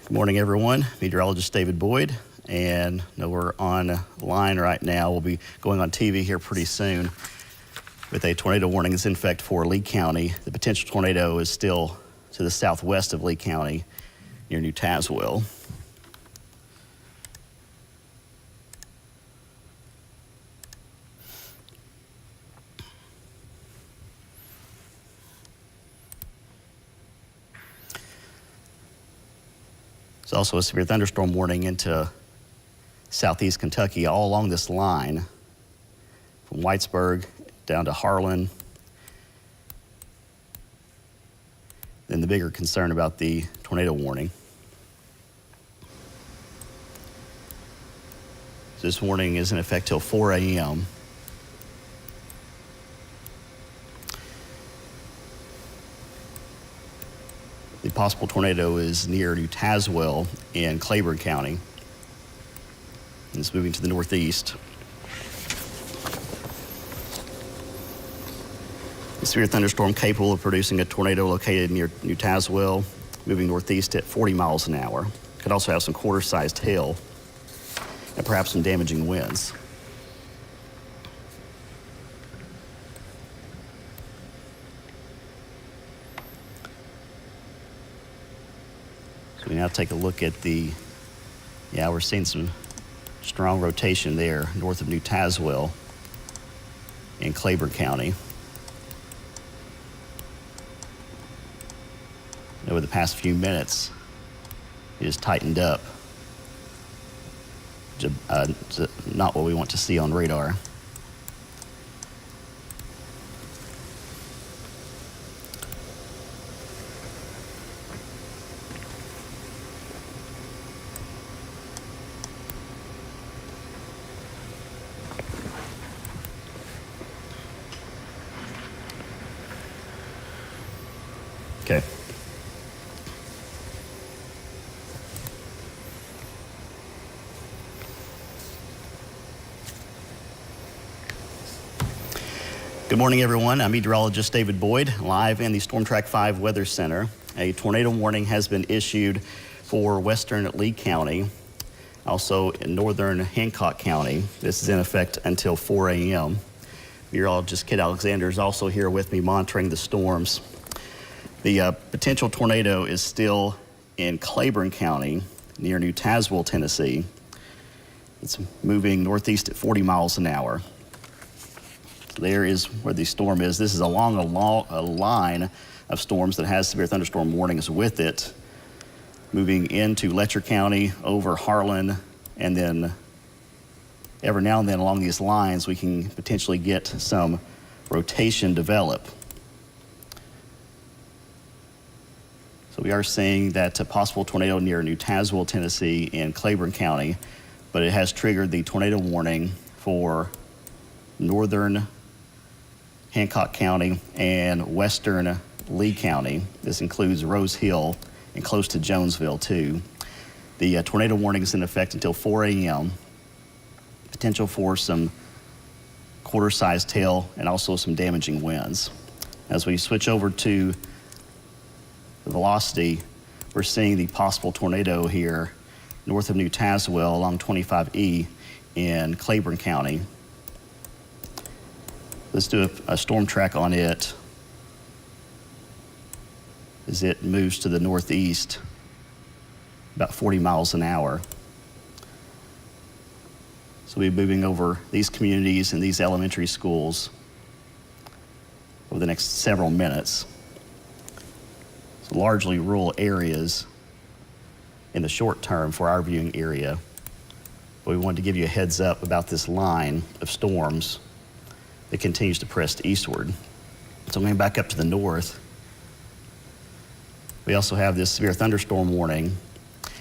Good morning, everyone. Meteorologist David Boyd, and we're on line right now. We'll be going on TV here pretty soon with a tornado warning that's in effect for Lee County. The potential tornado is still to the southwest of Lee County near New Tazewell. There's also a severe thunderstorm warning into southeast Kentucky all along this line from Whitesburg down to Harlan. Then the bigger concern about the tornado warning. So this warning is in effect till 4 a.m. The possible tornado is near New Tazewell in Claiborne County. And it's moving to the northeast. The severe thunderstorm capable of producing a tornado located near New Tazewell, moving northeast at 40 miles an hour. Could also have some quarter-sized hail and perhaps some damaging winds. So we now take a look at we're seeing some strong rotation there north of New Tazewell in Claiborne County. Over the past few minutes, it has tightened up. Not what we want to see on radar. Okay. Good morning, everyone. I'm meteorologist David Boyd, live in the StormTrack 5 Weather Center. A tornado warning has been issued for western Lee County, also in northern Hancock County. This is in effect until 4 a.m. Meteorologist Kit Alexander is also here with me monitoring the storms. The potential tornado is still in Claiborne County near New Tazewell, Tennessee. It's moving northeast at 40 miles an hour. So there is where the storm is. This is along a line of storms that has severe thunderstorm warnings with it, moving into Letcher County, over Harlan, and then every now and then along these lines we can potentially get some rotation develop. So we are seeing that a possible tornado near New Tazewell, Tennessee in Claiborne County, but it has triggered the tornado warning for northern Hancock County and western Lee County. This includes Rose Hill and close to Jonesville too. The tornado warning is in effect until 4 a.m. Potential for some quarter-sized hail and also some damaging winds. As we switch over to the velocity, we're seeing the possible tornado here north of New Tazewell along 25E in Claiborne County. Let's do a storm track on it as it moves to the northeast, about 40 miles an hour. So we'll be moving over these communities and these elementary schools over the next several minutes. So largely rural areas in the short term for our viewing area. But we wanted to give you a heads up about this line of storms that continues to press eastward. So going back up to the north, we also have this severe thunderstorm warning,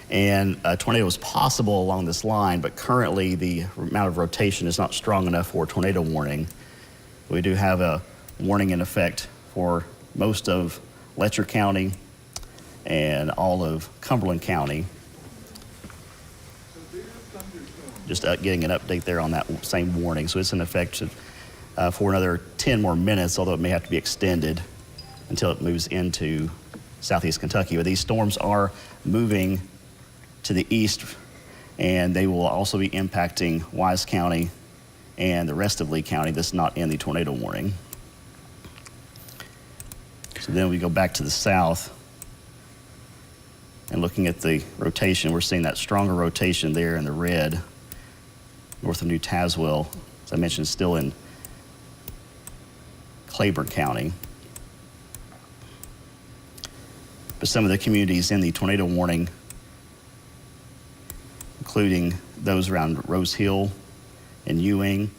and a tornado is possible along this line, but currently the amount of rotation is not strong enough for a tornado warning. We do have a warning in effect for most of Letcher County and all of Cumberland County. Just getting an update there on that same warning. So it's in effect for another 10 more minutes, although it may have to be extended until it moves into southeast Kentucky. But these storms are moving to the east, and they will also be impacting Wise County and the rest of Lee County that's not in the tornado warning. So then we go back to the south, and looking at the rotation, we're seeing that stronger rotation there in the red, north of New Tazewell, as I mentioned, still in Claiborne County. But some of the communities in the tornado warning, including those around Rose Hill and Ewing,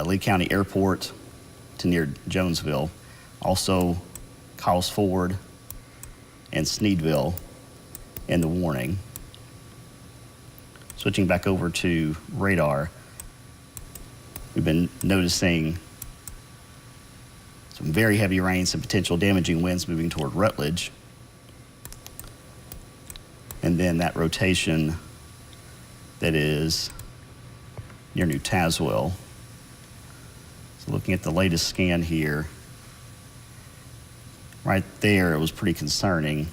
Lee County Airport to near Jonesville, also Kyles Ford and Sneedville in the warning. Switching back over to radar, we've been noticing some very heavy rains and potential damaging winds moving toward Rutledge. And then that rotation that is near New Tazewell. So looking at the latest scan here, right there, it was pretty concerning.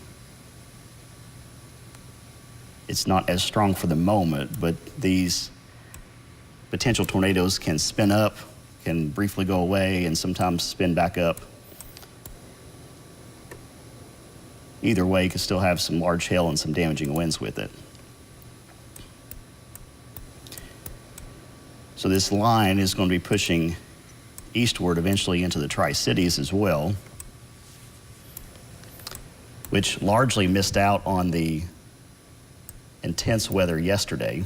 It's not as strong for the moment, but these potential tornadoes can spin up, can briefly go away, and sometimes spin back up. Either way, you could still have some large hail and some damaging winds with it. So this line is going to be pushing eastward eventually into the Tri-Cities as well, which largely missed out on the intense weather yesterday.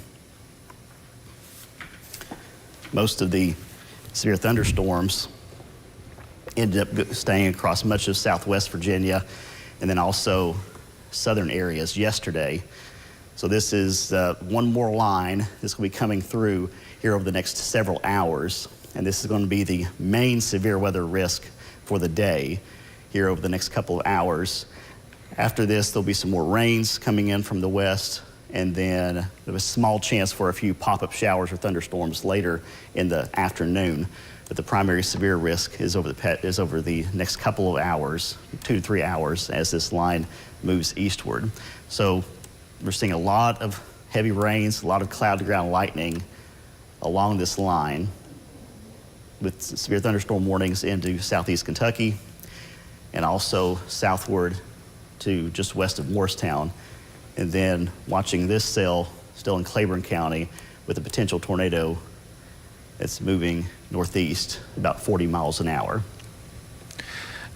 Most of the severe thunderstorms ended up staying across much of southwest Virginia and then also southern areas yesterday. So this is one more line that's going to be coming through here over the next several hours, and this is going to be the main severe weather risk for the day here over the next couple of hours. After this, there'll be some more rains coming in from the west, and then there's a small chance for a few pop-up showers or thunderstorms later in the afternoon. But the primary severe risk is over the next couple of hours, 2 to 3 hours, as this line moves eastward. So we're seeing a lot of heavy rains, a lot of cloud-to-ground lightning along this line, with severe thunderstorm warnings into southeast Kentucky and also southward to just west of Morristown. And then watching this cell still in Claiborne County with a potential tornado that's moving northeast about 40 miles an hour.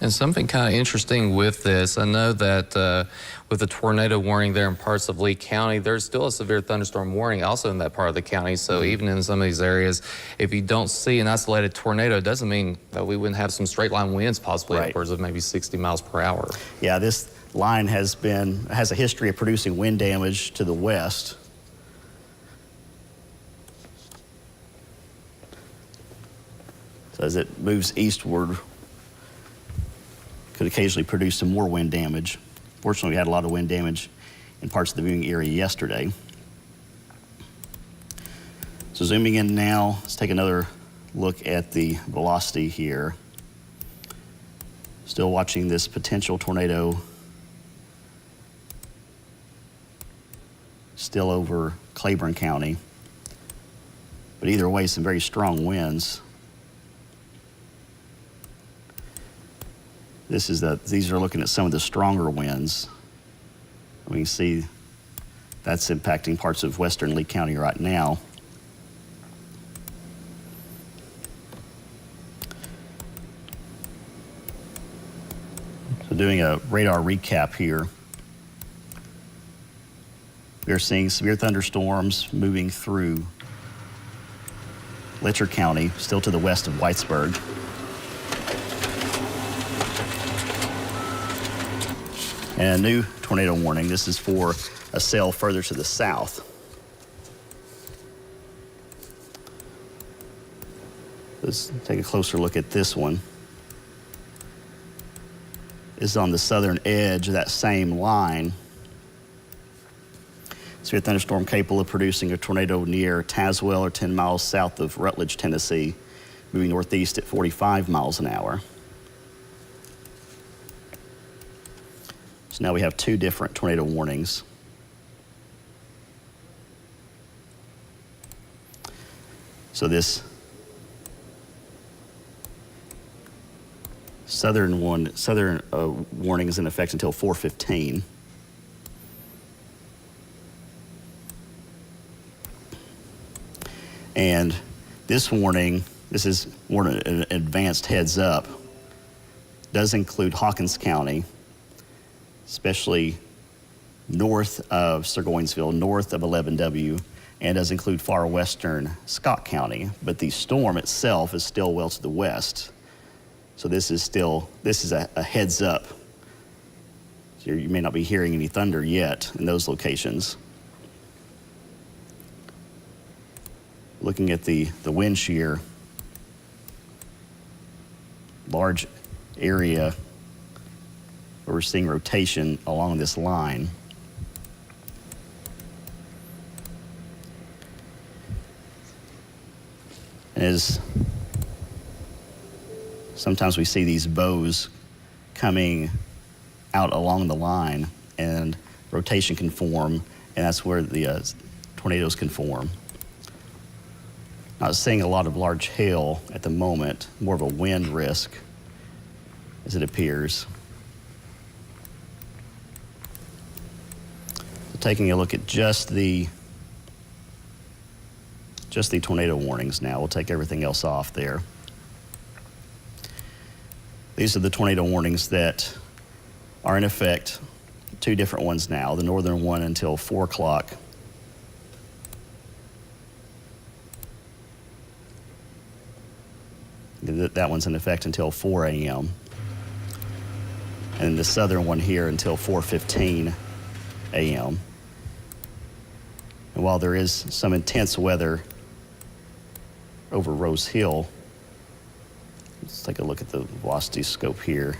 And something kind of interesting with this, I know that with the tornado warning there in parts of Lee County, there's still a severe thunderstorm warning also in that part of the county. So even in some of these areas, if you don't see an isolated tornado, it doesn't mean that we wouldn't have some straight line winds, possibly upwards of maybe 60 miles per hour. Yeah, this line has a history of producing wind damage to the west. So as it moves eastward, could occasionally produce some more wind damage. Fortunately, we had a lot of wind damage in parts of the viewing area yesterday. So zooming in now, let's take another look at the velocity here. Still watching this potential tornado still over Claiborne County. But either way, some very strong winds. These are looking at some of the stronger winds. We can see that's impacting parts of western Lee County right now. So doing a radar recap here, we are seeing severe thunderstorms moving through Letcher County, still to the west of Whitesburg. And a new tornado warning. This is for a cell further to the south. Let's take a closer look at this one. This is on the southern edge of that same line. Severe thunderstorm capable of producing a tornado near Tazewell or 10 miles south of Rutledge, Tennessee, moving northeast at 45 miles an hour. So now we have two different tornado warnings. So this southern warning is in effect until 4:15. And this warning, this is more an advanced heads up, does include Hawkins County, especially north of Burgoynesville, north of 11W, and does include far western Scott County. But the storm itself is still well to the west. So this is a heads up. So you may not be hearing any thunder yet in those locations. Looking at the wind shear, large area where we're seeing rotation along this line. And as sometimes we see these bows coming out along the line, and rotation can form, and that's where the tornadoes can form. Not seeing a lot of large hail at the moment, more of a wind risk as it appears. So taking a look at just the tornado warnings now. We'll take everything else off there. These are the tornado warnings that are in effect, two different ones now. The northern one until 4 o'clock. That one's in effect until 4 a.m. And the southern one here until 4:15 a.m. And while there is some intense weather over Rose Hill, let's take a look at the velocity scope here.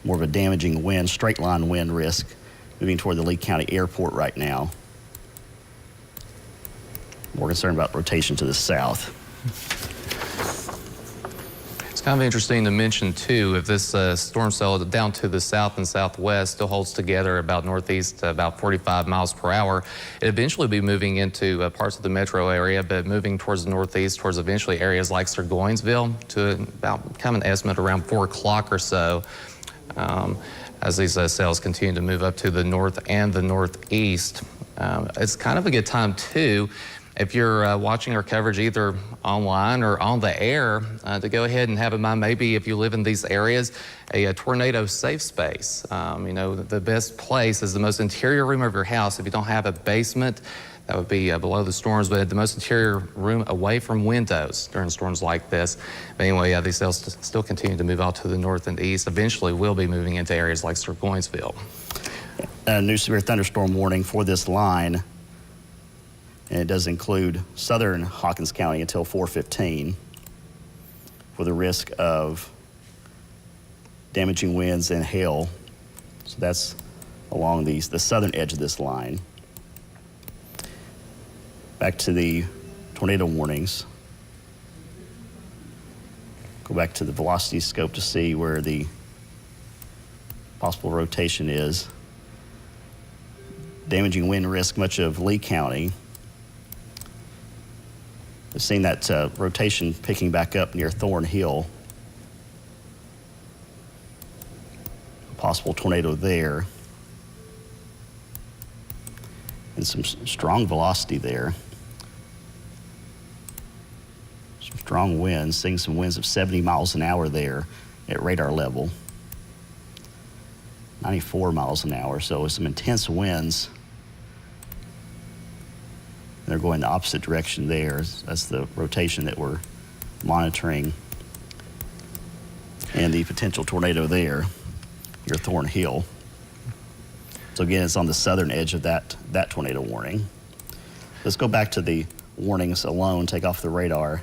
More of a damaging wind, straight line wind risk moving toward the Lee County Airport right now. More concerned about rotation to the south. It's kind of interesting to mention, too, if this storm cell down to the south and southwest still holds together about northeast, about 45 miles per hour, it eventually be moving into parts of the metro area, but moving towards the northeast, towards eventually areas like Burgoynesville to about kind of an estimate around 4 o'clock or so. As these cells continue to move up to the north and the northeast. It's kind of a good time, too, if you're watching our coverage either online or on the air, to go ahead and have in mind, maybe if you live in these areas, a tornado safe space. You know, the best place is the most interior room of your house. If you don't have a basement, that would be below the storms, but the most interior room away from windows during storms like this. But anyway, these cells still continue to move out to the north and east. Eventually, we'll be moving into areas like Burgoynesville. A new severe thunderstorm warning for this line. And it does include southern Hawkins County until 4:15 for the risk of damaging winds and hail. So that's along the southern edge of this line. Back to the tornado warnings. Go back to the velocity scope to see where the possible rotation is. Damaging wind risk much of Lee County. We've seen that rotation picking back up near Thorn Hill. Possible tornado there. And some strong velocity there. Some strong winds, seeing some winds of 70 miles an hour there at radar level. 94 miles an hour, so some intense winds. They're going the opposite direction there. That's the rotation that we're monitoring. And the potential tornado there, near Thorn Hill. So again, it's on the southern edge of that tornado warning. Let's go back to the warnings alone, take off the radar.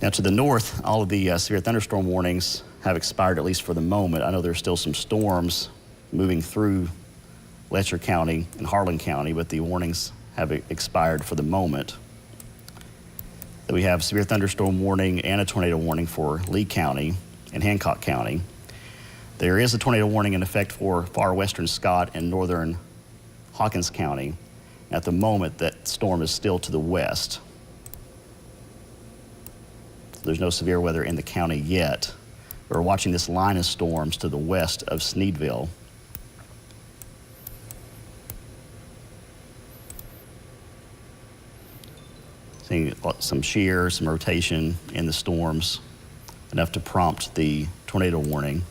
Now to the north, all of the severe thunderstorm warnings have expired, at least for the moment. I know there's still some storms moving through Letcher County and Harlan County, but the warnings have expired for the moment. We have severe thunderstorm warning and a tornado warning for Lee County and Hancock County. There is a tornado warning in effect for far western Scott and northern Hawkins County, At the moment, that storm is still to the west. There's no severe weather in the county yet. We're watching this line of storms to the west of Sneedville. Seeing some shear, some rotation in the storms, enough to prompt the tornado warning.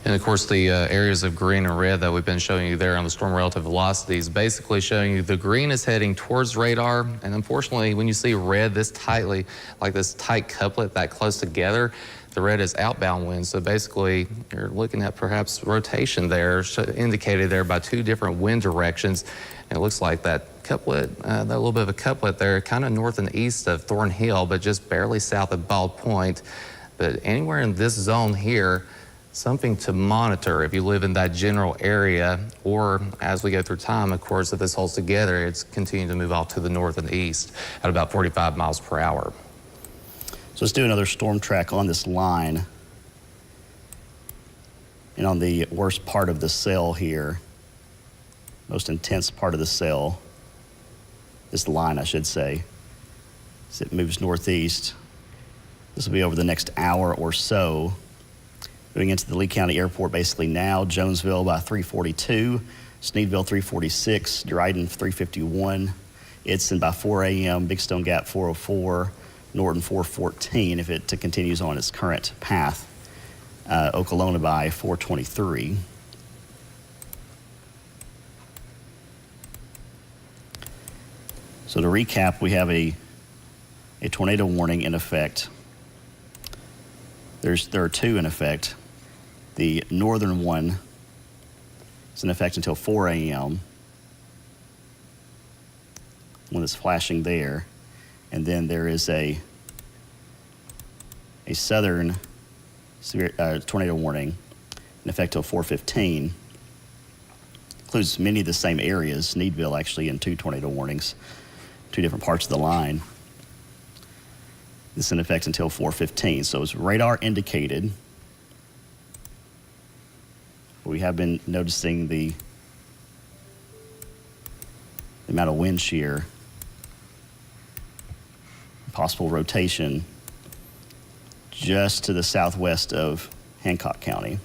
And of course, the areas of green and red that we've been showing you there on the storm relative velocities, basically showing you the green is heading towards radar. And unfortunately, when you see red this tightly, like this tight couplet that close together, the red is outbound wind. So basically, you're looking at perhaps rotation there, indicated there by two different wind directions. And it looks like that couplet, that little bit of a couplet there, kind of north and east of Thornhill, but just barely south of Bald Point. But anywhere in this zone here, something to monitor if you live in that general area, or as we go through time, of course, if this holds together, it's continuing to move off to the north and east at about 45 miles per hour. So let's do another storm track on this line. And on the worst part of the cell here, most intense part of the cell, this line, I should say, as it moves northeast. This will be over the next hour or so. Moving into the Lee County Airport basically now, Jonesville by 3:42, Sneedville 3:46, Dryden 3:51, Itsen by 4 a.m., Big Stone Gap 4:04, Norton 4:14 if it continues on its current path, Okolona by 4:23. So to recap, we have a tornado warning in effect. There are two in effect. The northern one is in effect until 4 a.m. when it's flashing there. And then there is a southern severe tornado warning in effect till 4:15. Includes many of the same areas, Sneedville actually in two tornado warnings, two different parts of the line. This is in effect until 4:15. So it's radar indicated. We have been noticing the amount of wind shear, possible rotation just to the southwest of Hancock County.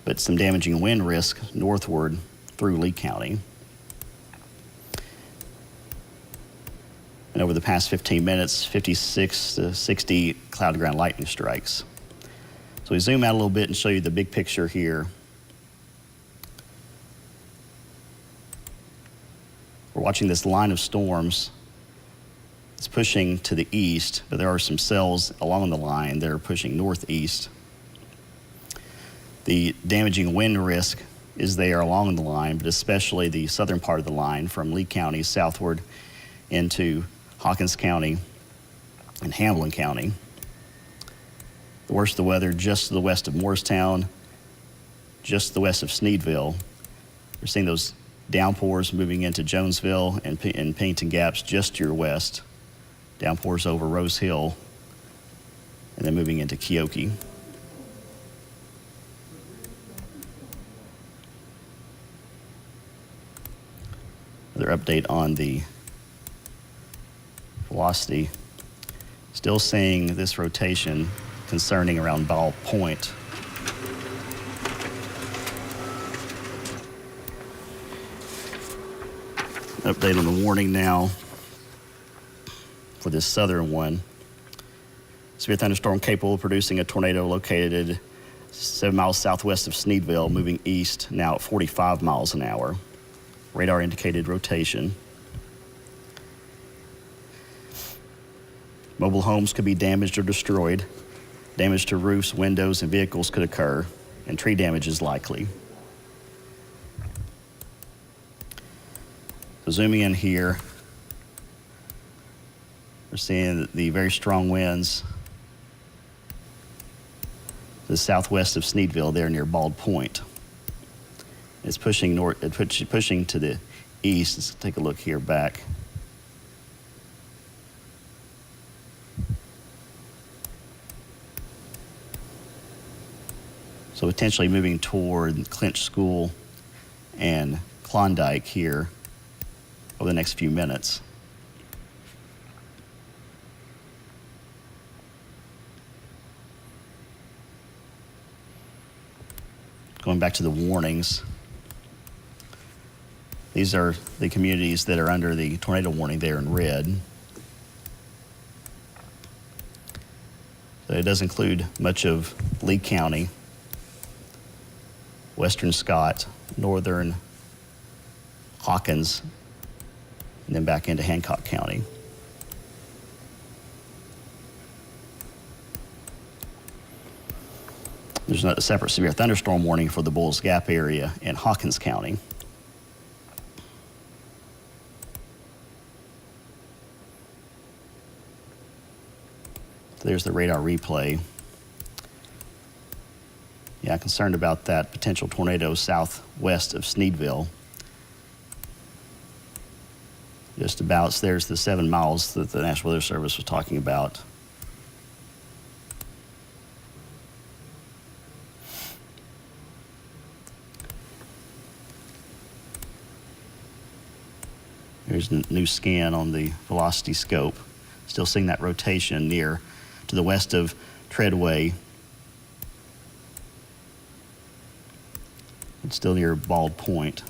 But some damaging wind risk northward through Lee County. And over the past 15 minutes, 56 to 60 cloud to ground lightning strikes. So we zoom out a little bit and show you the big picture here. We're watching this line of storms. It's pushing to the east, but there are some cells along the line that are pushing northeast. The damaging wind risk is there along the line, but especially the southern part of the line from Lee County southward into Hawkins County and Hamlin County. The worst of the weather just to the west of Morristown, just to the west of Sneedville. We're seeing those downpours moving into Jonesville and Pennington Gaps just to your west. Downpours over Rose Hill and then moving into Keokee. Another update on the velocity. Still seeing this rotation concerning around Ball Point. Update on the warning now for this southern one. Severe thunderstorm capable of producing a tornado located 7 miles southwest of Sneedville, moving east now at 45 miles an hour. Radar indicated rotation. Mobile homes could be damaged or destroyed. Damage to roofs, windows, and vehicles could occur, and tree damage is likely. So zooming in here, we're seeing the very strong winds to the southwest of Sneedville there near Bald Point. It's pushing north, pushing to the east. Let's take a look here back. So potentially moving toward Clinch School and Klondike here over the next few minutes. Going back to the warnings, these are the communities that are under the tornado warning there in red. So it does include much of Lee County, western Scott, northern Hawkins, and then back into Hancock County. There's a separate severe thunderstorm warning for the Bulls Gap area in Hawkins County. So there's the radar replay. Yeah, concerned about that potential tornado southwest of Sneedville. Just about, so there's the 7 miles that the National Weather Service was talking about. There's a new scan on the velocity scope. Still seeing that rotation near to the west of Treadway. It's still near Bald Point.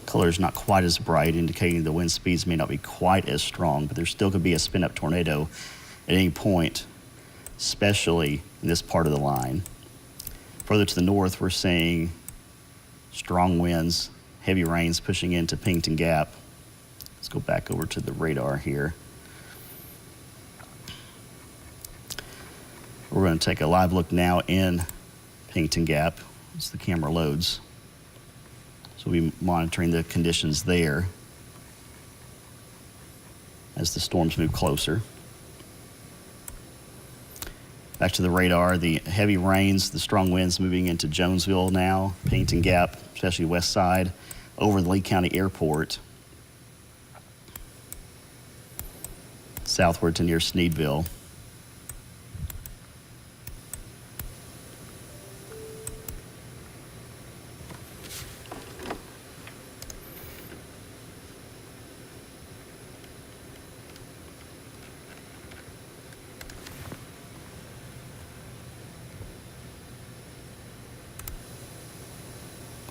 Color is not quite as bright, indicating the wind speeds may not be quite as strong, but there still could be a spin-up tornado at any point, especially in this part of the line. Further to the north, we're seeing strong winds, heavy rains pushing into Pennington Gap. Let's go back over to the radar here. We're going to take a live look now in Pennington Gap as the camera loads. So we'll be monitoring the conditions there as the storms move closer. Back to the radar, the heavy rains, the strong winds moving into Jonesville now, Pennington Gap, especially west side, over the Lee County Airport, southward to near Sneedville.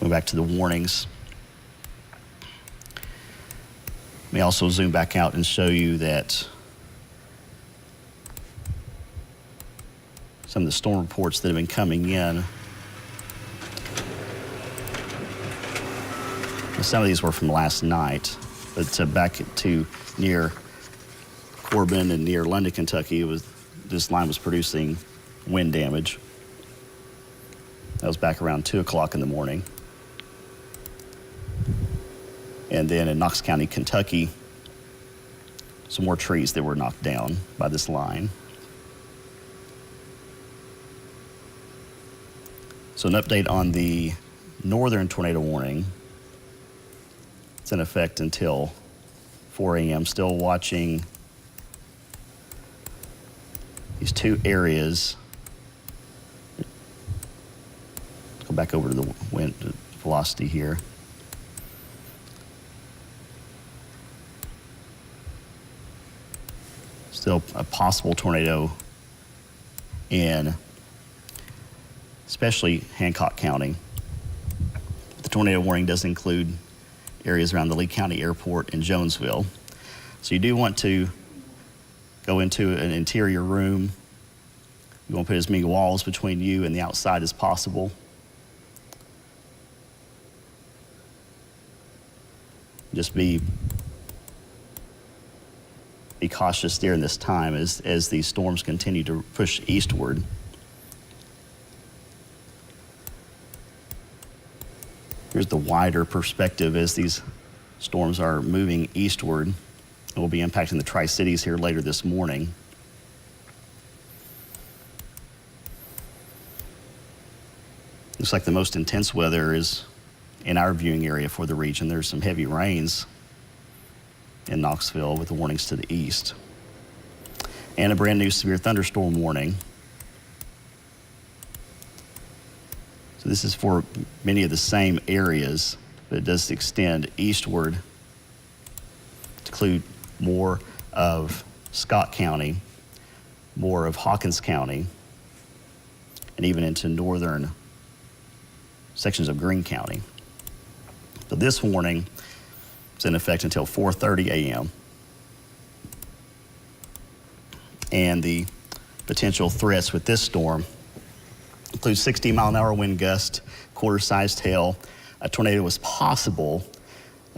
Going back to the warnings. Let me also zoom back out and show you that some of the storm reports that have been coming in. Some of these were from last night, but back to near Corbin and near London, Kentucky, this line was producing wind damage. That was back around 2 o'clock in the morning. And then in Knox County, Kentucky, some more trees that were knocked down by this line. So an update on the northern tornado warning. It's in effect until 4 a.m. Still watching these 2 areas. Let's go back over to the wind velocity here. Still a possible tornado in especially Hancock County. The tornado warning does include areas around the Lee County Airport and Jonesville. So you do want to go into an interior room. You want to put as many walls between you and the outside as possible. Just be cautious during this time as these storms continue to push eastward. Here's the wider perspective as these storms are moving eastward and will be impacting the Tri-Cities here later this morning. Looks like the most intense weather is in our viewing area for the region. There's some heavy rains in Knoxville with the warnings to the east. And a brand new severe thunderstorm warning. So this is for many of the same areas, but it does extend eastward to include more of Scott County, more of Hawkins County, and even into northern sections of Greene County. So this warning is in effect until 4:30 a.m. And the potential threats with this storm include 60-mile-an-hour wind gust, quarter-sized hail. A tornado is possible,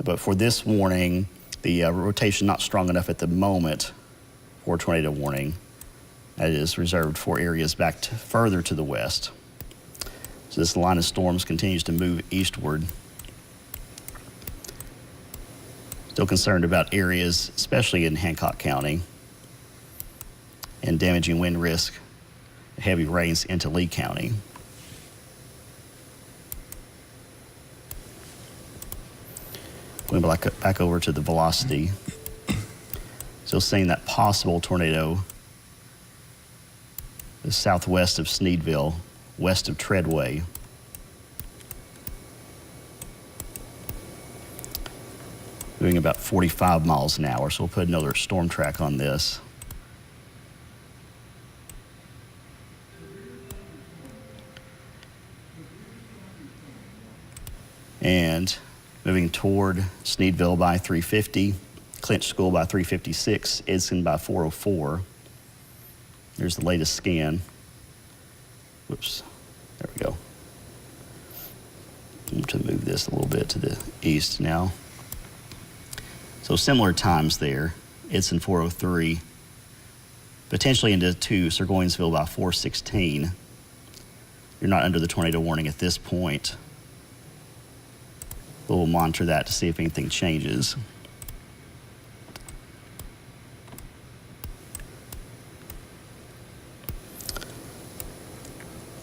but for this warning, the rotation not strong enough at the moment for a tornado warning. That is reserved for areas back further to the west. So this line of storms continues to move eastward. Still concerned about areas, especially in Hancock County, and damaging wind risk, heavy rains into Lee County. Going back over to the velocity. Still seeing that possible tornado the southwest of Sneedville, west of Treadway. Moving about 45 miles an hour, so we'll put another StormTrack on this. And moving toward Sneedville by 350, Clinch School by 356, Edson by 404. There's the latest scan. Whoops, there we go. I'm going to move this a little bit to the east now. So similar times there. Edson 403, potentially into Surgoinsville by 416. You're not under the tornado warning at this point, but we'll monitor that to see if anything changes.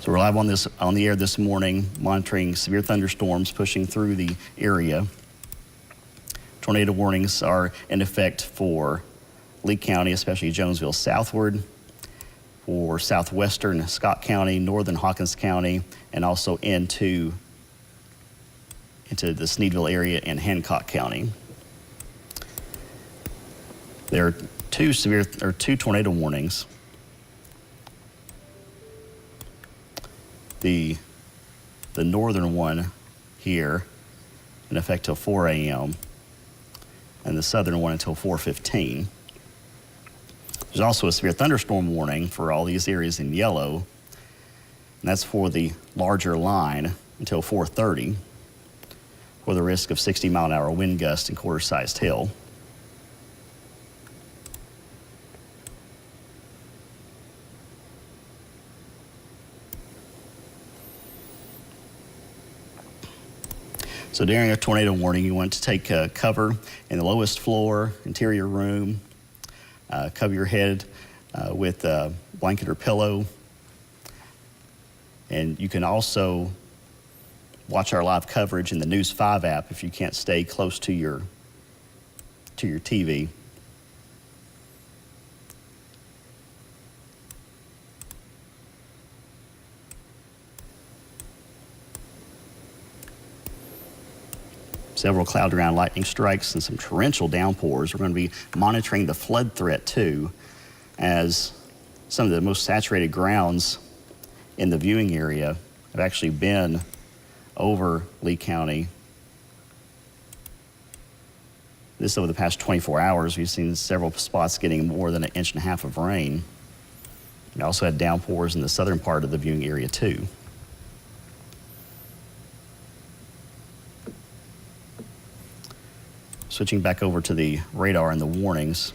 So we're live on the air this morning, monitoring severe thunderstorms pushing through the area. Tornado warnings are in effect for Lee County, especially Jonesville southward, for southwestern Scott County, northern Hawkins County, and also into the Sneedville area and Hancock County. There are two tornado warnings. The northern one here in effect till 4 a.m. and the southern one until 4:15. There's also a severe thunderstorm warning for all these areas in yellow, and that's for the larger line until 4:30 for the risk of 60-mile-an-hour wind gusts and quarter-sized hail. So during a tornado warning, you want to take cover in the lowest floor, interior room, cover your head with a blanket or pillow. And you can also watch our live coverage in the News 5 app if you can't stay close to your TV. Several cloud around lightning strikes and some torrential downpours. We're going to be monitoring the flood threat too, as some of the most saturated grounds in the viewing area have actually been over Lee County. This over the past 24 hours, we've seen several spots getting more than 1.5 inches of rain. We also had downpours in the southern part of the viewing area too. Switching back over to the radar and the warnings.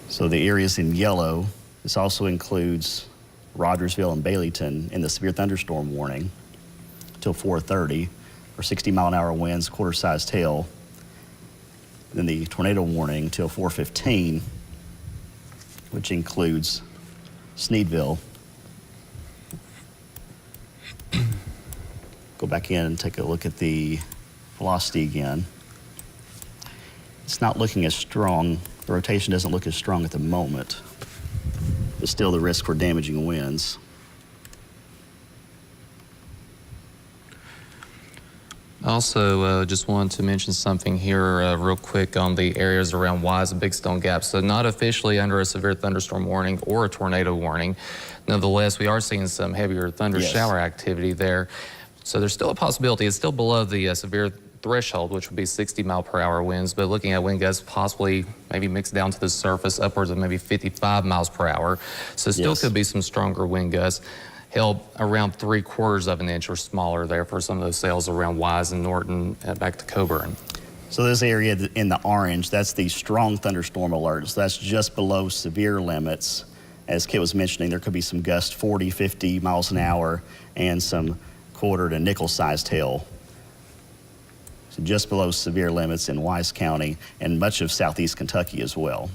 So the areas in yellow, this also includes Rogersville and Baileyton in the severe thunderstorm warning till 4:30 for 60-mile-an-hour winds, quarter-sized hail. Then the tornado warning till 4:15, which includes Sneedville. Go Go back in and take a look at the velocity again. It's not looking as strong. The rotation doesn't look as strong at the moment, but still the risk for damaging winds. Also, just wanted to mention something here real quick on the areas around Wise and Big Stone Gap. So not officially under a severe thunderstorm warning or a tornado warning. Nevertheless, we are seeing some heavier thunder shower activity there. So there's still a possibility. It's still below the severe threshold, which would be 60-mile-per-hour winds, but looking at wind gusts possibly maybe mixed down to the surface upwards of maybe 55 miles per hour. So still could be some stronger wind gusts. Held around 3/4 of an inch or smaller there for some of those sails around Wise and Norton back to Coburn. So this area in the orange, that's the strong thunderstorm alerts. That's just below severe limits. As Kit was mentioning, there could be some gusts 40, 50 miles an hour and some quarter to nickel-sized hail. So just below severe limits in Wise County and much of southeast Kentucky as well.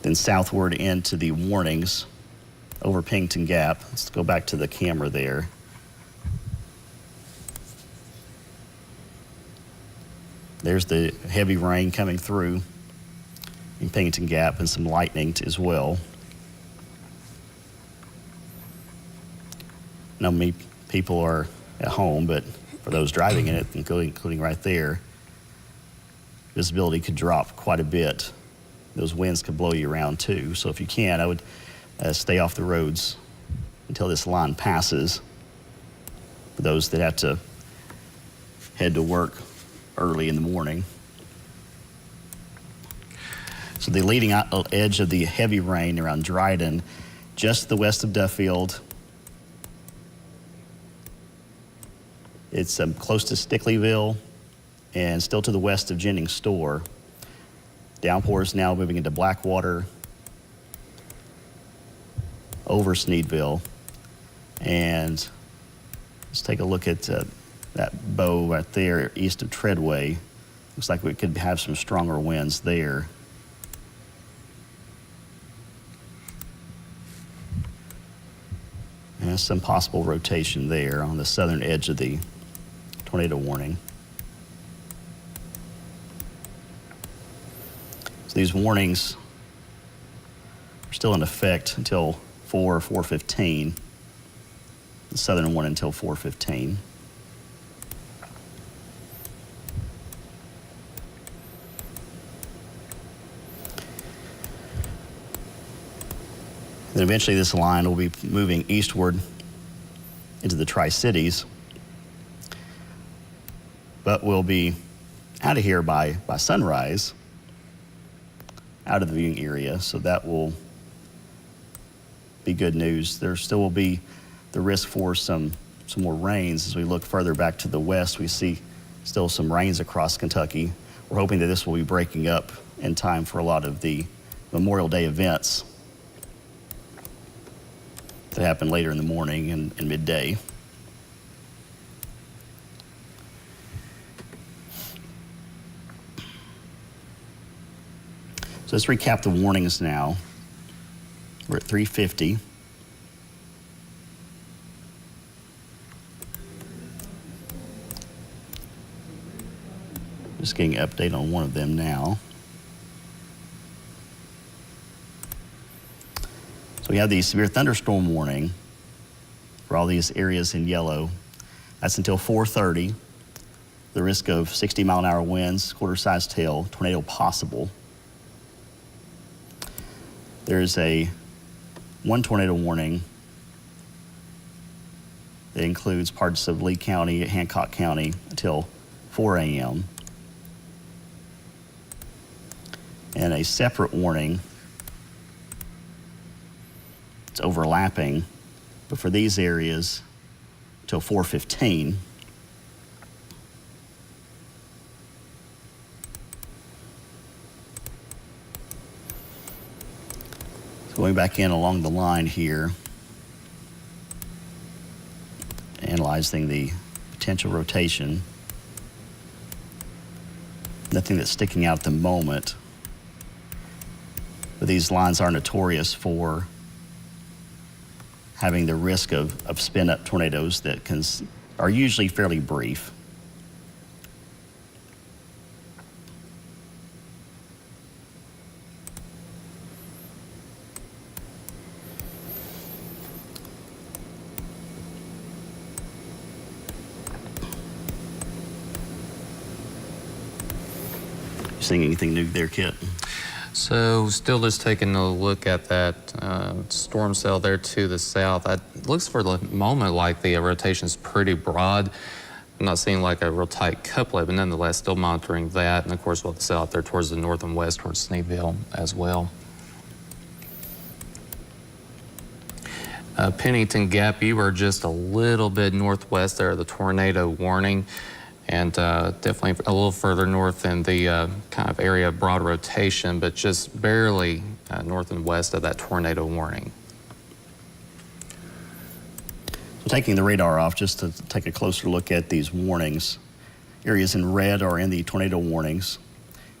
Then southward into the warnings over Pennington Gap. Let's go back to the camera there. There's the heavy rain coming through in Pennington Gap and some lightning as well. Now, many people are at home, but for those driving in it, including right there, visibility could drop quite a bit. Those winds could blow you around too. So if you can, I would stay off the roads until this line passes. For those that have to head to work early in the morning. So the leading edge of the heavy rain around Dryden, just to the west of Duffield. It's close to Stickleyville and still to the west of Jennings Store. Downpours now moving into Blackwater, over Sneedville. And let's take a look at that bow right there east of Treadway. Looks like we could have some stronger winds there. And some possible rotation there on the southern edge of the tornado warning. So these warnings are still in effect until 4:15. The southern one until 4:15. Then eventually this line will be moving eastward into the Tri-Cities, but we'll be out of here by sunrise, out of the viewing area, so that will be good news. There still will be the risk for some more rains. As we look further back to the west, we see still some rains across Kentucky. We're hoping that this will be breaking up in time for a lot of the Memorial Day events that happen later in the morning and midday. So let's recap the warnings now. We're at 3:50. Just getting an update on one of them now. So we have the severe thunderstorm warning for all these areas in yellow. That's until 4:30. The risk of 60-mile-an-hour winds, quarter-sized hail, tornado possible. There's one tornado warning that includes parts of Lee County, Hancock County until 4 a.m. And a separate warning. It's overlapping, but for these areas till 4:15. So going back in along the line here, analyzing the potential rotation. Nothing that's sticking out at the moment, but these lines are notorious for having the risk of spin-up tornadoes that are usually fairly brief. Seeing anything new there, Kit? So still just taking a look at that storm cell there to the south. It looks for the moment like the rotation is pretty broad. I'm not seeing like a real tight couplet, but nonetheless still monitoring that. And of course we'll have the cell out there towards the north and west towards Sneedville as well. Pennington Gap, you were just a little bit northwest there of the tornado warning. And definitely a little further north in the kind of area of broad rotation, but just barely north and west of that tornado warning. So taking the radar off, just to take a closer look at these warnings. Areas in red are in the tornado warnings,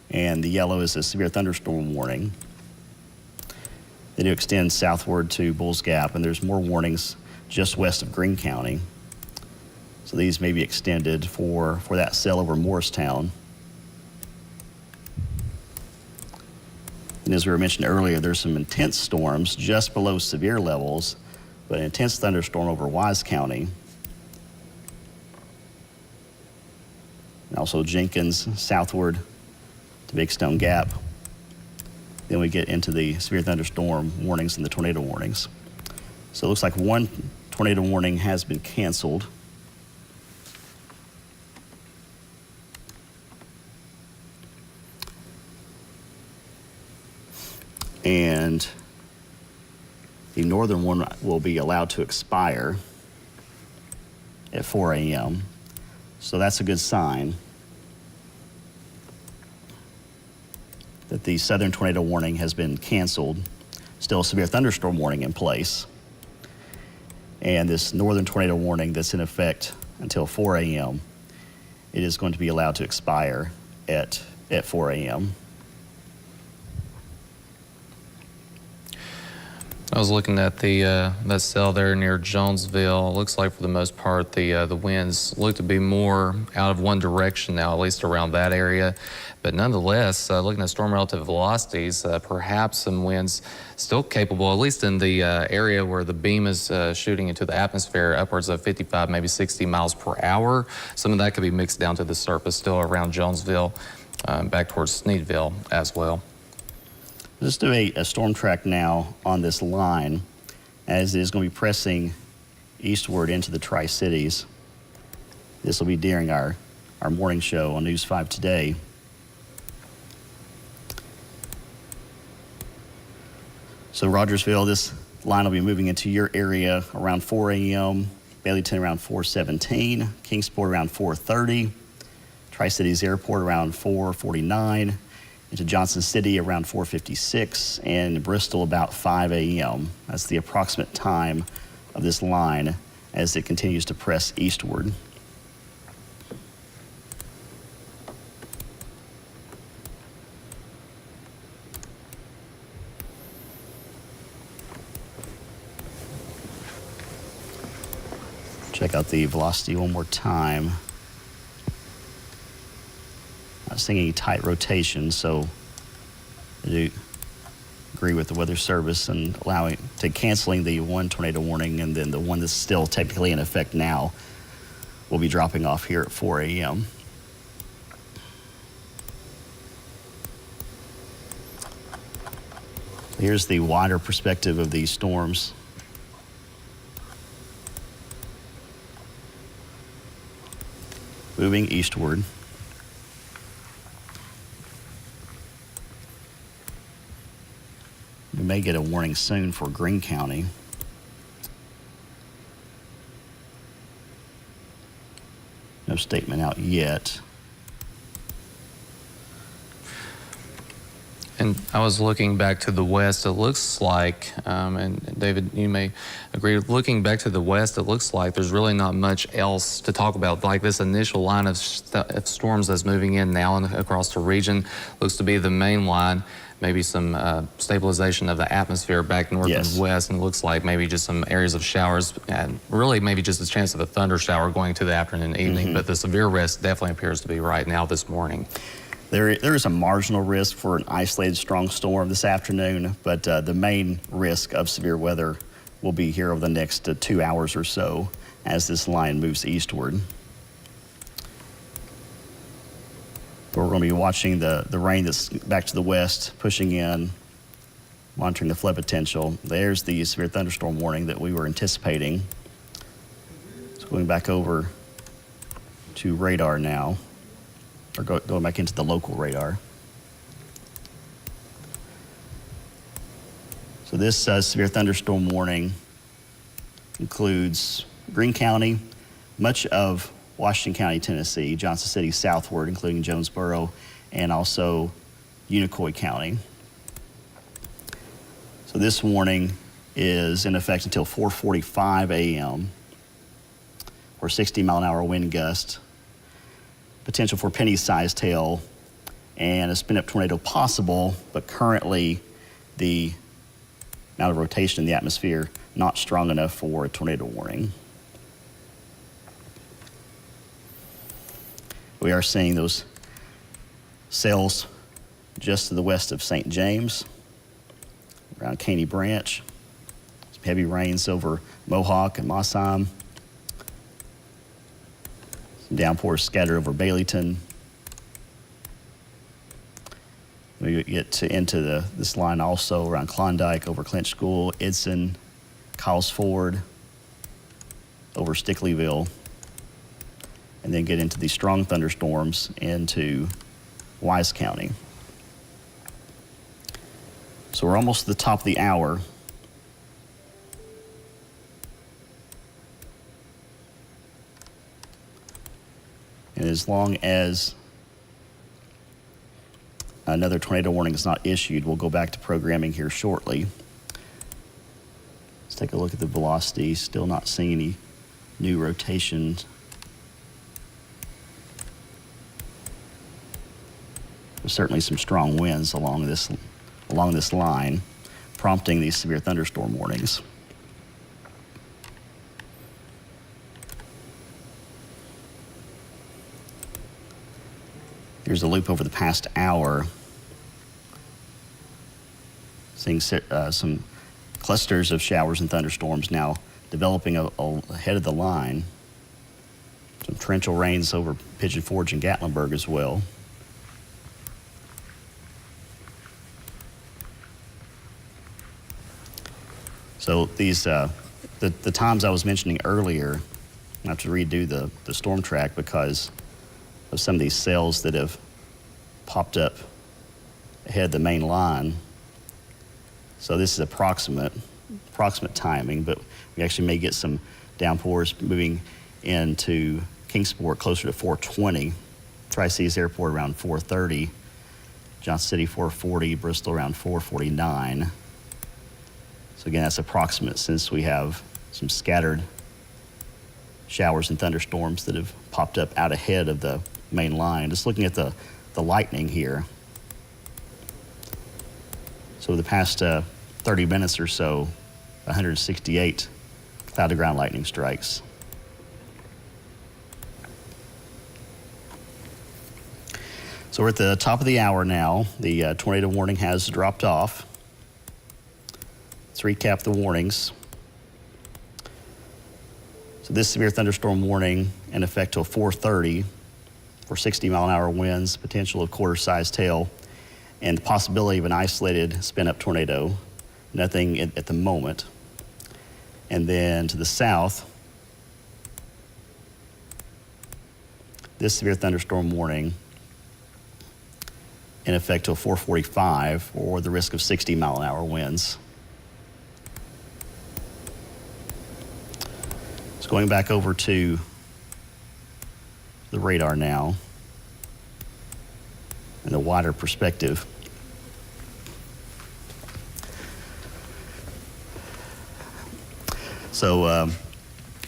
and the yellow is a severe thunderstorm warning. They do extend southward to Bulls Gap, and there's more warnings just west of Greene County. So these may be extended for that cell over Morristown. And as we were mentioned earlier, there's some intense storms just below severe levels, but an intense thunderstorm over Wise County. And also Jenkins southward to Big Stone Gap. Then we get into the severe thunderstorm warnings and the tornado warnings. So it looks like one tornado warning has been canceled. And the northern one will be allowed to expire at 4 a.m. So that's a good sign that the southern tornado warning has been canceled. Still a severe thunderstorm warning in place. And this northern tornado warning that's in effect until 4 a.m., it is going to be allowed to expire at 4 a.m. I was looking at the that cell there near Jonesville. It looks like for the most part the winds look to be more out of one direction now, at least around that area. But nonetheless, looking at storm relative velocities, perhaps some winds still capable, at least in the area where the beam is shooting into the atmosphere, upwards of 55, maybe 60 miles per hour. Some of that could be mixed down to the surface still around Jonesville, back towards Sneedville as well. Let's do a storm track now on this line, as it is going to be pressing eastward into the Tri-Cities. This will be during our morning show on News 5 Today. So Rogersville, this line will be moving into your area around 4 a.m., Baileyton around 4:17, Kingsport around 4:30, Tri-Cities Airport around 4:49, into Johnson City around 4:56, and Bristol about 5 a.m. That's the approximate time of this line as it continues to press eastward. Check out the velocity one more time. Not seeing any tight rotation, so I do agree with the Weather Service and canceling the one tornado warning, and then the one that's still technically in effect now will be dropping off here at 4 a.m. Here's the wider perspective of these storms. Moving eastward. We may get a warning soon for Greene County. No statement out yet. And I was looking back to the west, it looks like, and David, you may agree, looking back to the west, it looks like there's really not much else to talk about. Like this initial line of storms that's moving in now and across the region looks to be the main line. maybe some stabilization of the atmosphere back north Yes. and west, and it looks like maybe just some areas of showers, and really maybe just a chance of a thunder shower going to the afternoon and evening, but the severe risk definitely appears to be right now this morning. There is a marginal risk for an isolated strong storm this afternoon, but the main risk of severe weather will be here over the next 2 hours or so as this line moves eastward. We're going to be watching the rain that's back to the west, pushing in, monitoring the flood potential. There's the severe thunderstorm warning that we were anticipating. So going back over to radar now, or going back into the local radar. So this severe thunderstorm warning includes Greene County, much of Washington County, Tennessee, Johnson City southward, including Jonesboro, and also Unicoi County. So this warning is in effect until 4:45 a.m. for 60-mile-an-hour wind gust, potential for penny-sized hail, and a spin-up tornado possible, but currently the amount of rotation in the atmosphere not strong enough for a tornado warning. We are seeing those cells just to the west of St. James, around Caney Branch. Some heavy rains over Mohawk and Mossheim. Some downpours scattered over Baileyton. We get into this line also around Klondike, over Clinch School, Idson, Kyles Ford, over Stickleyville, and then get into these strong thunderstorms into Wise County. So we're almost at the top of the hour. And as long as another tornado warning is not issued, we'll go back to programming here shortly. Let's take a look at the velocity. Still not seeing any new rotations. There's certainly some strong winds along this line, prompting these severe thunderstorm warnings. Here's a loop over the past hour. Seeing some clusters of showers and thunderstorms now developing ahead of the line. Some torrential rains over Pigeon Forge and Gatlinburg as well. So these, the times I was mentioning earlier, I have to redo the StormTrack because of some of these cells that have popped up ahead of the main line. So this is approximate timing, but we actually may get some downpours moving into Kingsport closer to 4:20, Tri-Cities Airport around 4:30, Johnson City 4:40, Bristol around 4:49. So again, that's approximate since we have some scattered showers and thunderstorms that have popped up out ahead of the main line. Just looking at the lightning here. So the past 30 minutes or so, 168 cloud-to-ground lightning strikes. So we're at the top of the hour now. The tornado warning has dropped off. Let's recap the warnings. So this severe thunderstorm warning in effect till 4:30 for 60-mile-an-hour winds, potential of quarter-sized hail, and the possibility of an isolated spin-up tornado. Nothing at the moment. And then to the south, this severe thunderstorm warning in effect till 4:45 or the risk of 60-mile-an-hour winds. So going back over to the radar now and the wider perspective. So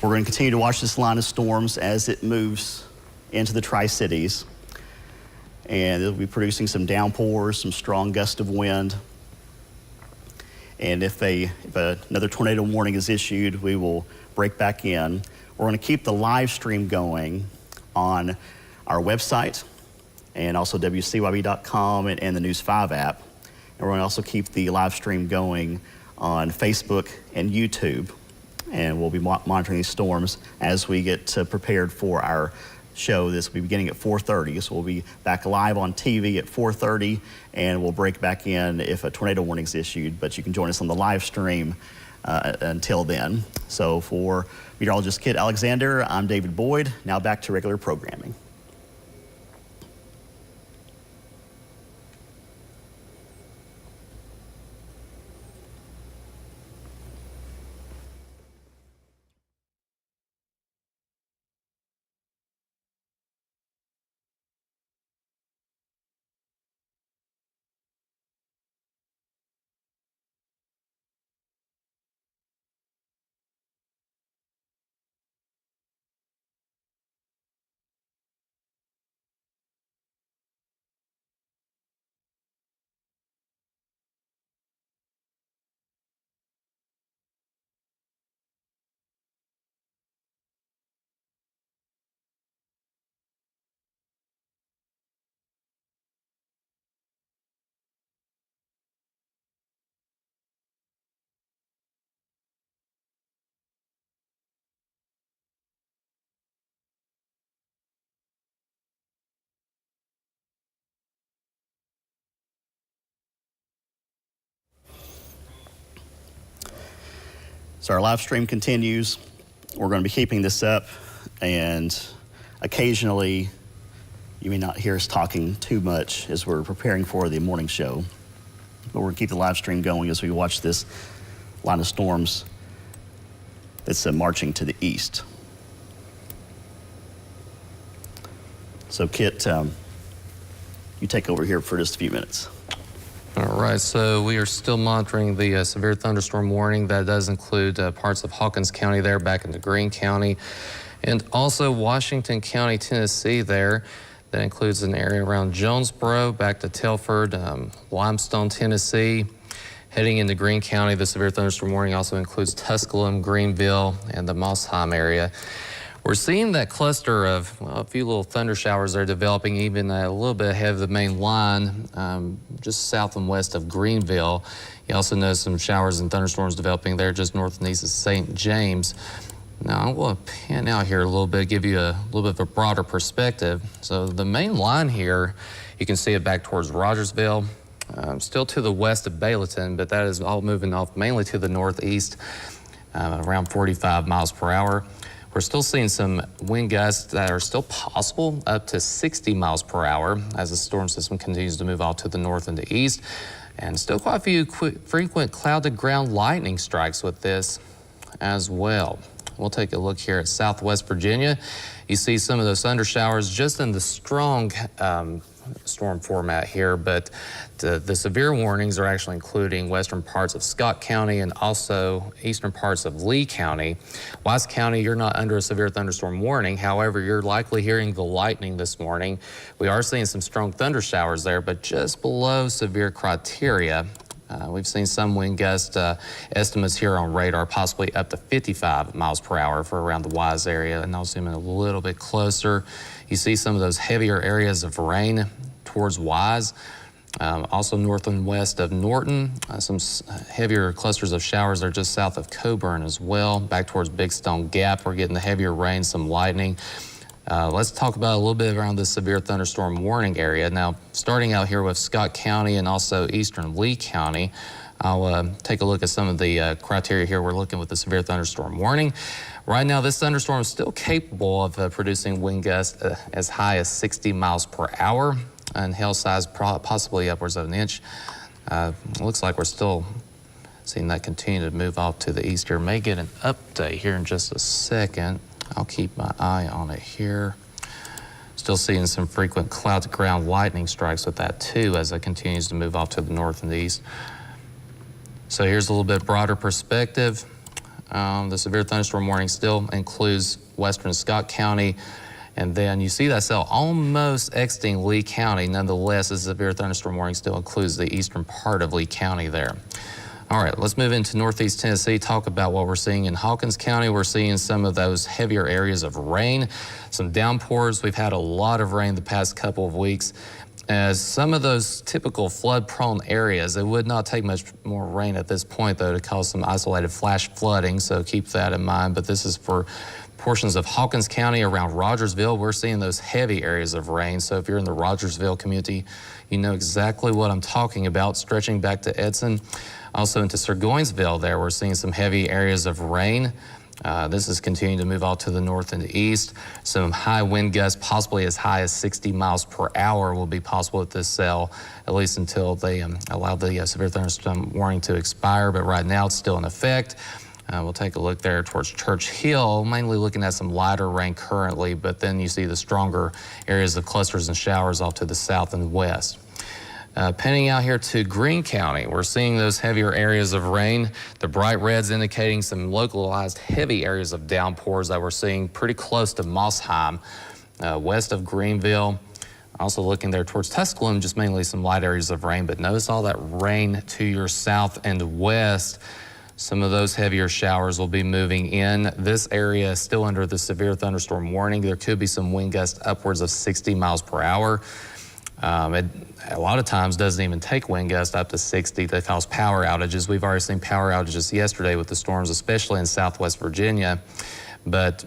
we're going to continue to watch this line of storms as it moves into the Tri-Cities. and it'll be producing some downpours, some strong gust of wind. And if another tornado warning is issued, we will break back in. We're going to keep the live stream going on our website and also WCYB.com and the News 5 app. And we're going to also keep the live stream going on Facebook and YouTube. And we'll be monitoring these storms as we get prepared for our show. This will be beginning at 4:30. So we'll be back live on TV at 4:30, and we'll break back in if a tornado warning is issued. But you can join us on the live stream until then. So for meteorologist Kit Alexander, I'm David Boyd. Now back to regular programming. So our live stream continues. We're going to be keeping this up, and occasionally you may not hear us talking too much as we're preparing for the morning show. But we're going to keep the live stream going as we watch this line of storms that's marching to the east. So Kit, you take over here for just a few minutes. All right, so we are still monitoring the severe thunderstorm warning. That does include parts of Hawkins County there back into Greene County, and also Washington County, Tennessee there. That includes an area around Jonesboro, back to Telford, Limestone, Tennessee. Heading into Greene County, the severe thunderstorm warning also includes Tusculum, Greenville, and the Mossheim area. We're seeing that cluster of a few little thunder showers that are developing even a little bit ahead of the main line, just south and west of Greenville. You also notice some showers and thunderstorms developing there just north and east of St. James. Now I'm going to pan out here a little bit, give you a little bit of a broader perspective. So the main line here, you can see it back towards Rogersville, still to the west of Bayleton, but that is all moving off mainly to the northeast, around 45 miles per hour. We're still seeing some wind gusts that are still possible, up to 60 miles per hour as the storm system continues to move off to the north and the east. And still quite a few frequent cloud-to-ground lightning strikes with this as well. We'll take a look here at Southwest Virginia. You see some of those thunder showers just in the strong storm format here, but the severe warnings are actually including western parts of Scott County and also eastern parts of Lee County. Wise County, you're not under a severe thunderstorm warning. However, you're likely hearing the lightning this morning. We are seeing some strong thunder showers there, but just below severe criteria. We've seen some wind gust estimates here on radar, possibly up to 55 miles per hour for around the Wise area. And I'll zoom in a little bit closer. You see some of those heavier areas of rain towards Wise. Also north and west of Norton, some heavier clusters of showers are just south of Coburn as well. Back towards Big Stone Gap, we're getting the heavier rain, some lightning. Let's talk about a little bit around the severe thunderstorm warning area. Now, starting out here with Scott County and also eastern Lee County, I'll take a look at some of the criteria here. We're looking with the severe thunderstorm warning. Right now, this thunderstorm is still capable of producing wind gusts as high as 60 miles per hour and hail size possibly upwards of an inch. Looks like we're still seeing that continue to move off to the east here. May get an update here in just a second. I'll keep my eye on it here. Still seeing some frequent cloud-to-ground lightning strikes with that too as it continues to move off to the north and the east. So here's a little bit broader perspective. The severe thunderstorm warning still includes western Scott County And then you see that cell almost exiting Lee County. Nonetheless, the severe thunderstorm warning still includes the eastern part of Lee County there. All right, let's move into northeast Tennessee, talk about what we're seeing in Hawkins County. We're seeing some of those heavier areas of rain, some downpours. We've had a lot of rain the past couple of weeks. As some of those typical flood-prone areas, it would not take much more rain at this point, though, to cause some isolated flash flooding, so keep that in mind. But this is for portions of Hawkins County around Rogersville. We're seeing those heavy areas of rain, so if you're in the Rogersville community, you know exactly what I'm talking about, stretching back to Edson. Also into Surgoinsville there, we're seeing some heavy areas of rain. This is continuing to move out to the north and the east. Some high wind gusts, possibly as high as 60 miles per hour, will be possible at this cell, at least until they allow the severe thunderstorm warning to expire. But right now it's still in effect. We'll take a look there towards Church Hill, mainly looking at some lighter rain currently, but then you see the stronger areas of clusters and showers off to the south and west. Panning out here to Greene County, we're seeing those heavier areas of rain. The bright reds indicating some localized heavy areas of downpours that we're seeing pretty close to Mossheim, west of Greenville. Also looking there towards Tusculum, just mainly some light areas of rain, but notice all that rain to your south and west. Some of those heavier showers will be moving in. This area is still under the severe thunderstorm warning. There could be some wind gusts upwards of 60 miles per hour. It a lot of times doesn't even take wind gusts up to 60 to cause power outages. We've already seen power outages yesterday with the storms, especially in Southwest Virginia. But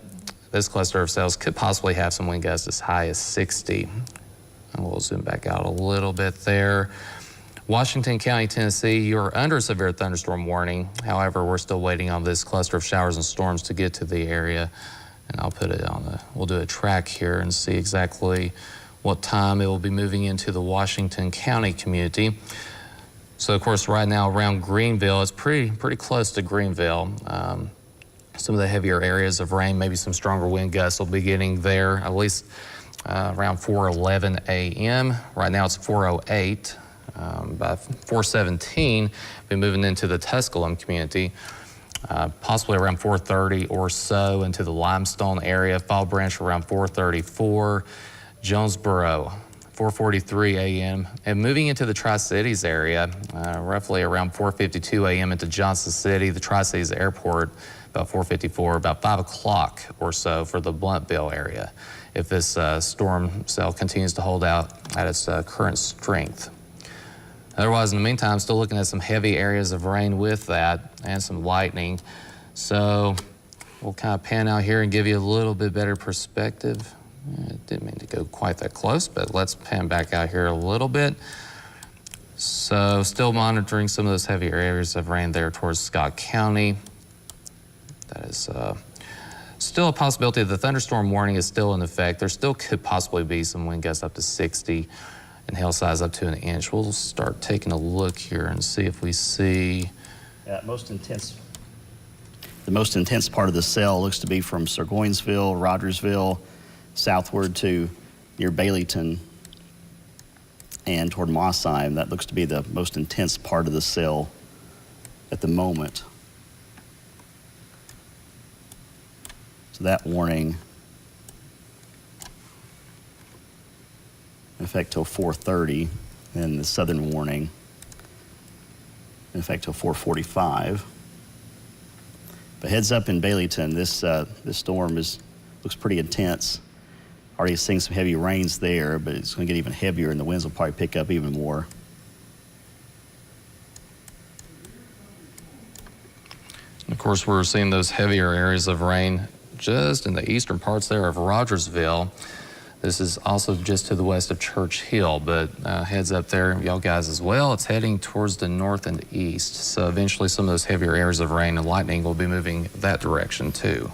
this cluster of cells could possibly have some wind gusts as high as 60. And we'll zoom back out a little bit there. Washington County, Tennessee, you're under severe thunderstorm warning. However, we're still waiting on this cluster of showers and storms to get to the area. And I'll put it on we'll do a track here and see exactly what time it will be moving into the Washington County community. So of course right now around Greenville, it's pretty close to Greenville. Some of the heavier areas of rain, maybe some stronger wind gusts will be getting there at least around 4:11 a.m. Right now it's 4:08. By 4:17, we'll be moving into the Tusculum community. Possibly around 4:30 or so into the Limestone area. Fall Branch around 4:34. Jonesboro, 4:43 a.m. And moving into the Tri-Cities area, roughly around 4:52 a.m. into Johnson City, the Tri-Cities airport, about 4:54, about 5 o'clock or so for the Blountville area, if this storm cell continues to hold out at its current strength. Otherwise, in the meantime, still looking at some heavy areas of rain with that and some lightning. So we'll kind of pan out here and give you a little bit better perspective. Didn't mean to go quite that close, but let's pan back out here a little bit. So still monitoring some of those heavier areas of rain there towards Scott County. That is still a possibility. The thunderstorm warning is still in effect. There still could possibly be some wind gusts up to 60 and hail size up to 1 inch. We'll start taking a look here and see if we see. The most intense part of the cell looks to be from Surgoinsville, Rogersville, southward to near Baileyton and toward Mossheim. That looks to be the most intense part of the cell at the moment. So that warning in effect till 4:30, and the southern warning in effect till 4:45. But heads up in Baileyton, this storm looks pretty intense. Already seeing some heavy rains there, but it's going to get even heavier, and the winds will probably pick up even more. Of course, we're seeing those heavier areas of rain just in the eastern parts there of Rogersville. This is also just to the west of Church Hill, but heads up there, y'all guys as well. It's heading towards the north and east. So eventually some of those heavier areas of rain and lightning will be moving that direction too.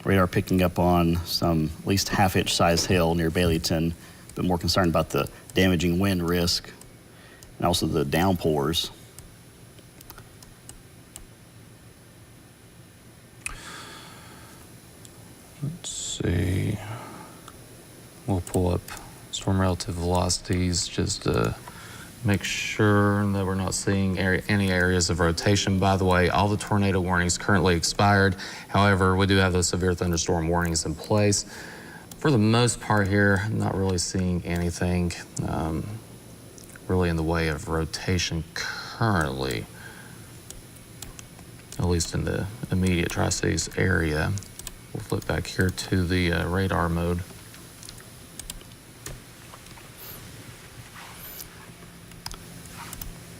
Radar picking up on some at least half-inch size hail near Baileyton, but more concerned about the damaging wind risk and also the downpours. Let's see. We'll pull up storm relative velocities just to Make sure that we're not seeing any areas of rotation. By the way, all the tornado warnings currently expired. However, we do have those severe thunderstorm warnings in place. For the most part here, I'm not really seeing anything really in the way of rotation currently, at least in the immediate Tri-Cities area. We'll flip back here to the radar mode.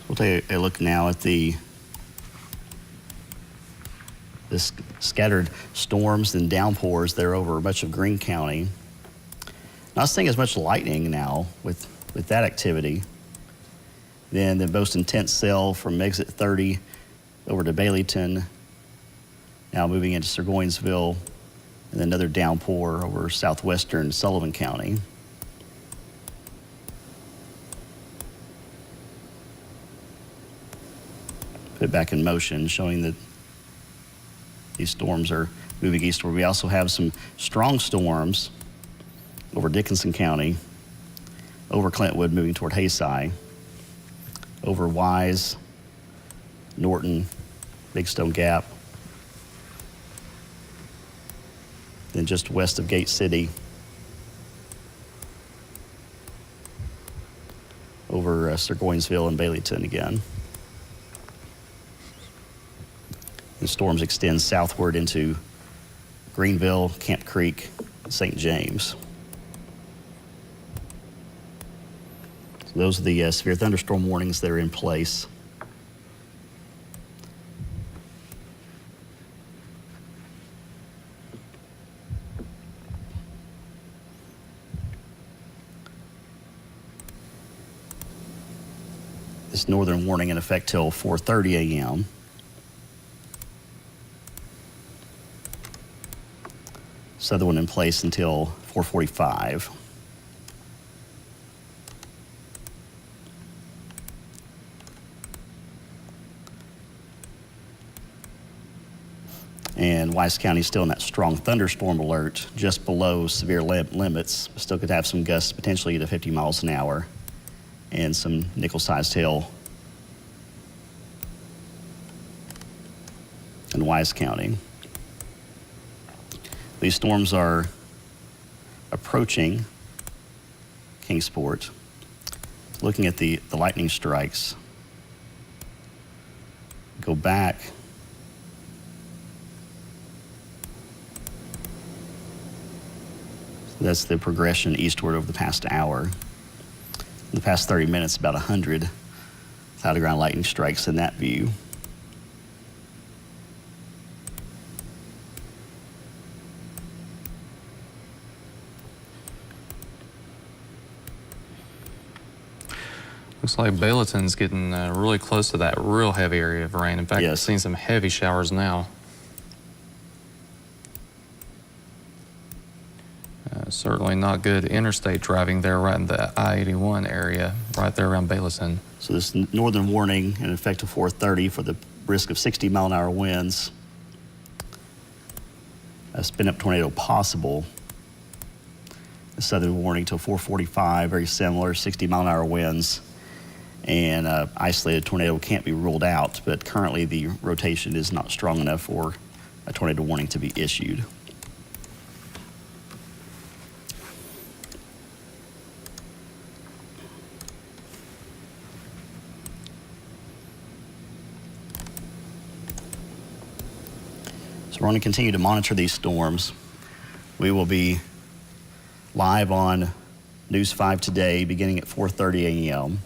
We'll take a look now at the scattered storms and downpours that are over much of Greene County. Not seeing as much lightning now with that activity. Then the most intense cell from exit 30 over to Baileyton, now moving into Burgoynesville, and then another downpour over southwestern Sullivan County. Put it back in motion, showing that these storms are moving eastward. We also have some strong storms over Dickinson County, over Clintwood, moving toward Hayside, over Wise, Norton, Big Stone Gap, then just west of Gate City, over Burgoynesville and Baileyton again. The storms extend southward into Greenville, Camp Creek, St. James. So those are the severe thunderstorm warnings that are in place. This northern warning in effect till 4:30 a.m. Southern one in place until 4:45. And Wise County is still in that strong thunderstorm alert, just below severe limits. Still could have some gusts potentially to 50 miles an hour and some nickel-sized hail in Wise County. These storms are approaching Kingsport. Looking at the lightning strikes, go back. That's the progression eastward over the past hour. In the past 30 minutes, about 100 out-of-ground lightning strikes in that view. Looks like Baileyton's getting really close to that real heavy area of rain. In fact, Yes. We're seeing some heavy showers now. Certainly not good interstate driving there right in the I-81 area, right there around Baileyton. So this northern warning in effect to 4:30 for the risk of 60-mile-an-hour winds. A spin-up tornado possible. The southern warning till 4:45, very similar, 60-mile-an-hour winds. And isolated tornado can't be ruled out, but currently the rotation is not strong enough for a tornado warning to be issued. So we're going to continue to monitor these storms. We will be live on News 5 today beginning at 4:30 a.m.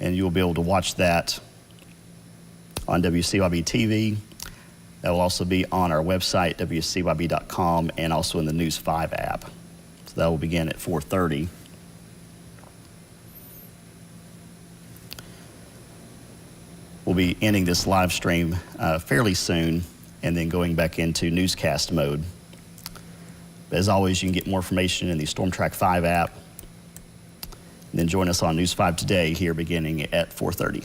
And you'll be able to watch that on WCYB TV. That will also be on our website, WCYB.com, and also in the News 5 app. So that will begin at 4:30. We'll be ending this live stream fairly soon and then going back into newscast mode. But as always, you can get more information in the StormTrack 5 app. And then join us on News 5 today here beginning at 4:30.